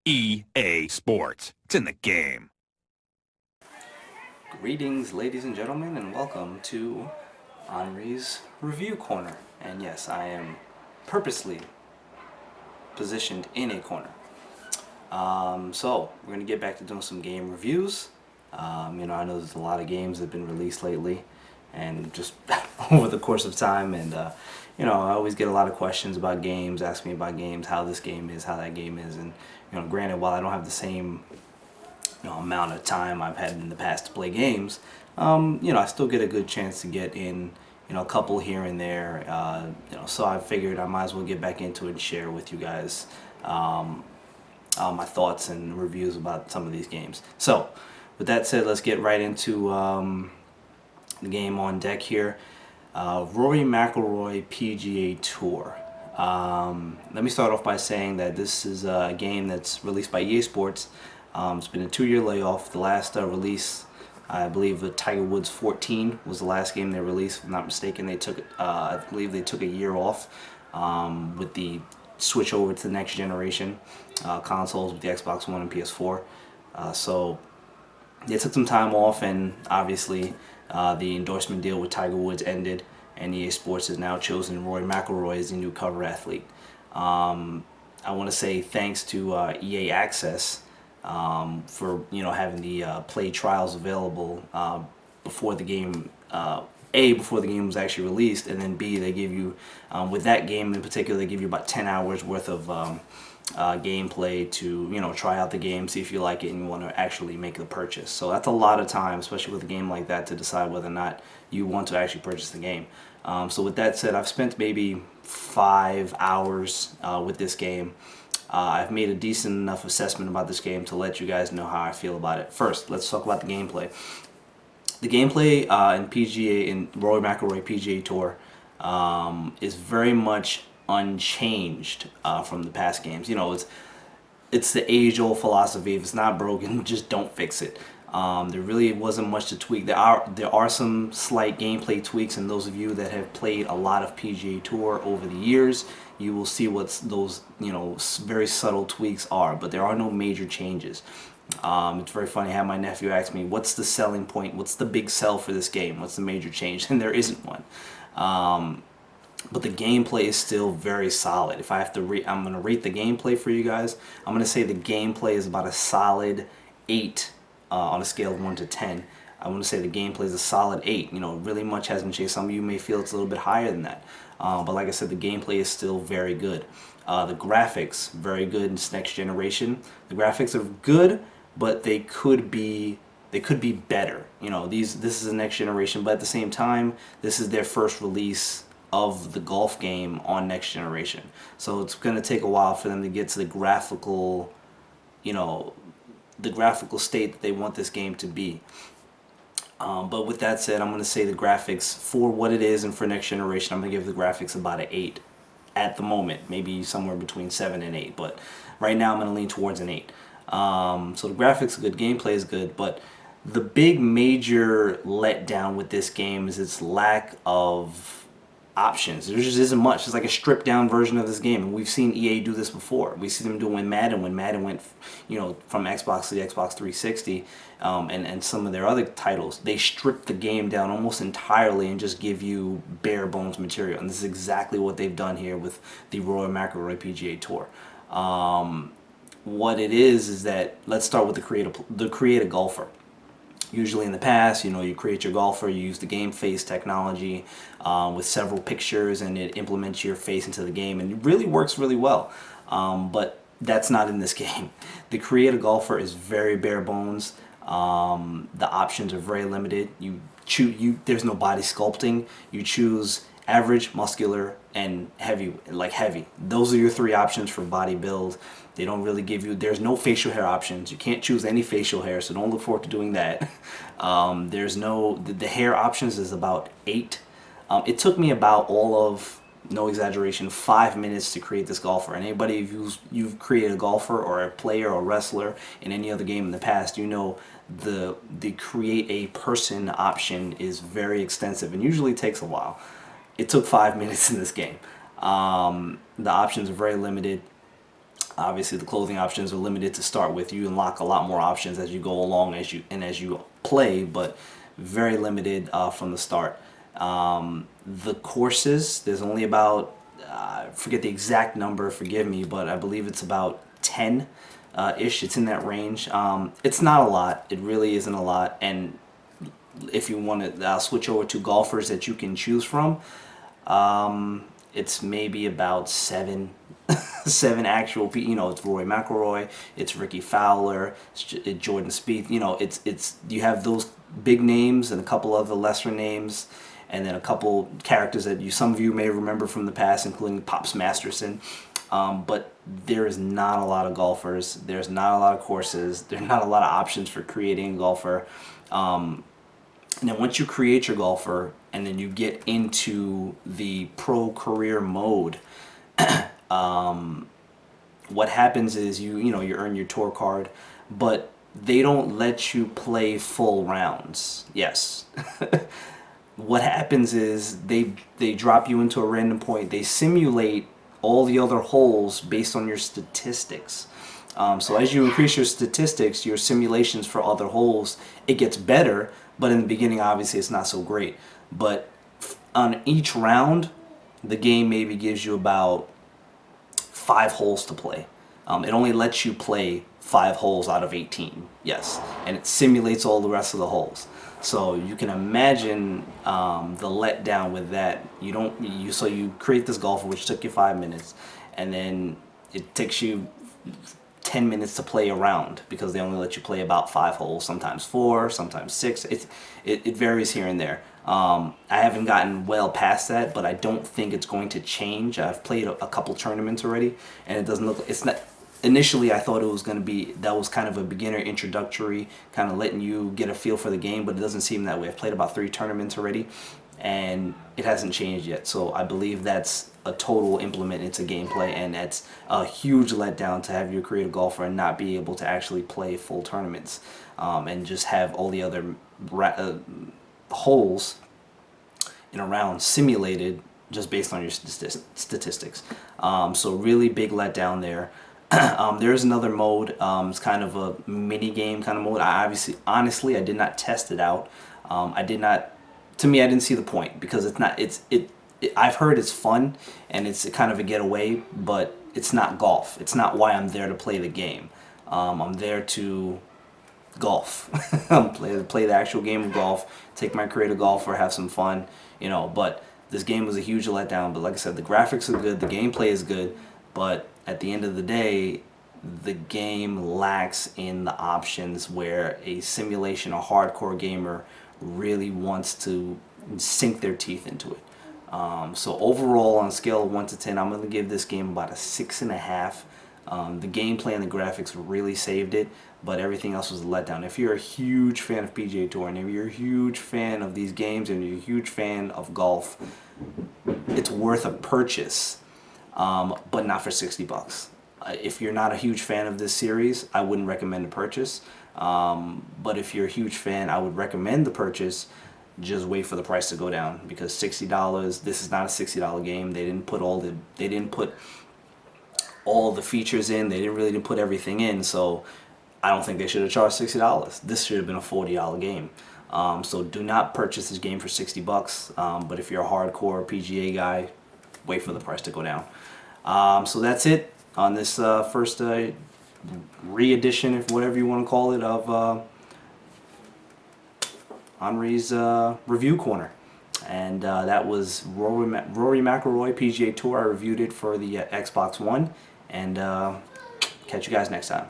EA Sports. It's in the game. Greetings, ladies and gentlemen, and welcome to Henri's Review Corner. And yes, I am purposely positioned in a corner. So we're gonna get back to doing some game reviews. I know there's a lot of games that have been released lately, and just over the course of time. And I always get a lot of questions about games. Ask me about games, how this game is, how that game is, and granted, while I don't have the same amount of time I've had in the past to play games, I still get a good chance to get in, a couple here and there. So I figured I might as well get back into it and share with you guys my thoughts and reviews about some of these games. So, with that said, let's get right into the game on deck here. Rory Mcilroy PGA Tour. Let me start off by saying that this is a game that's released by EA Sports. It's been a 2-year layoff. The last release, I believe, the Tiger Woods 14 was the last game they released. If I'm not mistaken, I believe they took a year off with the switch over to the next generation consoles with the Xbox One and PS4. So they took some time off, and obviously the endorsement deal with Tiger Woods ended, and EA Sports has now chosen Rory Mcilroy as the new cover athlete. I want to say thanks to EA Access for having the play trials available before the game. Before the game was actually released, and then B, they give you, with that game in particular, they give you about 10 hours worth of gameplay to try out the game, see if you like it, and you want to actually make the purchase. So that's a lot of time, especially with a game like that, to decide whether or not you want to actually purchase the game. So with that said, I've spent maybe 5 hours with this game. I've made a decent enough assessment about this game to let you guys know how I feel about it. First, let's talk about the gameplay. The gameplay in Rory Mcilroy PGA Tour is very much unchanged from the past games. It's the age-old philosophy: if it's not broken, just don't fix it. There really wasn't much to tweak. There are some slight gameplay tweaks, and those of you that have played a lot of PGA Tour over the years, you will see what those very subtle tweaks are. But there are no major changes. It's very funny. I had my nephew ask me, "What's the selling point? What's the big sell for this game? What's the major change?" And there isn't one. But the gameplay is still very solid. If I have to I'm going to rate the gameplay for you guys. I'm going to say the gameplay is about a solid 8 on a scale of 1 to 10. I want to say the gameplay is a solid 8. Really much hasn't changed. Some of you may feel it's a little bit higher than that. But like I said, the gameplay is still very good. The graphics, very good in this next generation. The graphics are good, but they could be better. This is the next generation, but at the same time, this is their first release of the golf game on next generation. So it's going to take a while for them to get to the graphical state that they want this game to be. But with that said, I'm going to say the graphics, for what it is and for next generation, I'm going to give the graphics about an 8 at the moment. Maybe somewhere between 7 and 8, but right now I'm going to lean towards an 8. So the graphics are good, gameplay is good, but the big major letdown with this game is its lack of options. There just isn't much. It's like a stripped down version of this game, and we've seen EA do this before. We see them do when Madden went from Xbox to the Xbox 360, and some of their other titles. They strip the game down almost entirely and just give you bare bones material, and this is exactly what they've done here with the Rory Mcilroy PGA Tour. What it is that, let's start with the create a golfer. Usually in the past, you create your golfer, you use the game face technology with several pictures, and it implements your face into the game, and it really works really well. But that's not in this game. The create a golfer is very bare bones. The options are very limited. There's no body sculpting. You choose average, muscular, and heavy. Those are your 3 options for body build. They don't really give you, there's no facial hair options. You can't choose any facial hair, so don't look forward to doing that. The hair options is about 8. It took me about no exaggeration, 5 minutes to create this golfer. And anybody you've created a golfer or a player or wrestler in any other game in the past, the create a person option is very extensive and usually takes a while. It took 5 minutes in this game. The options are very limited. Obviously, the clothing options are limited to start with. You unlock a lot more options as you go along, as you play, but very limited from the start. The courses, there's only about I forget the exact number, forgive me, but I believe it's about 10 ish. It's in that range. It's not a lot. It really isn't a lot. And if you want to switch over to golfers that you can choose from, it's maybe about seven, seven actual people. You know, it's Rory Mcilroy, it's Ricky Fowler, it's Jordan Spieth. You know, it's you have those big names and a couple other lesser names, and then a couple characters that some of you may remember from the past, including Pops Masterson. But there is not a lot of golfers. There's not a lot of courses. There's not a lot of options for creating a golfer. And then once you create your golfer and then you get into the pro career mode, what happens is you earn your tour card, but they don't let you play full rounds. Yes. What happens is they drop you into a random point. They simulate all the other holes based on your statistics. So as you increase your statistics, your simulations for other holes, it gets better. But in the beginning, obviously, it's not so great. But on each round, the game maybe gives you about 5 holes to play. It only lets you play 5 holes out of 18, yes. And it simulates all the rest of the holes. So you can imagine the letdown with that. So you create this golfer, which took you 5 minutes, and then it takes you 10 minutes to play a round because they only let you play about 5 holes, sometimes 4, sometimes 6. It varies here and there. I haven't gotten well past that, but I don't think it's going to change. I've played a couple tournaments already, and it doesn't look. It's not. Initially, I thought it was going to be that was kind of a beginner introductory, kind of letting you get a feel for the game, but it doesn't seem that way. I've played about 3 tournaments already, and it hasn't changed yet. So I believe that's a total implement into gameplay, and that's a huge letdown to have your creative golfer and not be able to actually play full tournaments, and just have all the other holes in a round simulated just based on your statistics. So really big letdown there. There's another mode. It's kind of a mini game kind of mode. Honestly, I did not test it out. I didn't see the point because it's not. I've heard it's fun and it's kind of a getaway, but it's not golf. It's not why I'm there to play the game. I'm there to golf, play the actual game of golf, take my creative golfer, have some fun, But this game was a huge letdown. But like I said, the graphics are good, the gameplay is good, but at the end of the day, the game lacks in the options where a simulation, a hardcore gamer really wants to sink their teeth into it. So overall, on a scale of 1 to 10, I'm going to give this game about a 6.5. The gameplay and the graphics really saved it, but everything else was a letdown. If you're a huge fan of PGA Tour, and if you're a huge fan of these games, and you're a huge fan of golf, it's worth a purchase, but not for $60. If you're not a huge fan of this series, I wouldn't recommend a purchase. But if you're a huge fan, I would recommend the purchase. Just wait for the price to go down, because $60. This is not a $60 game. They didn't put all the features in. They didn't put everything in. So I don't think they should have charged $60. This should have been a $40 game. So do not purchase this game for $60. But if you're a hardcore PGA guy, wait for the price to go down. So that's it on this first re-edition, if whatever you want to call it, of Henry's review corner. And that was Rory McIlroy PGA Tour. I reviewed it for the Xbox One, and catch you guys next time.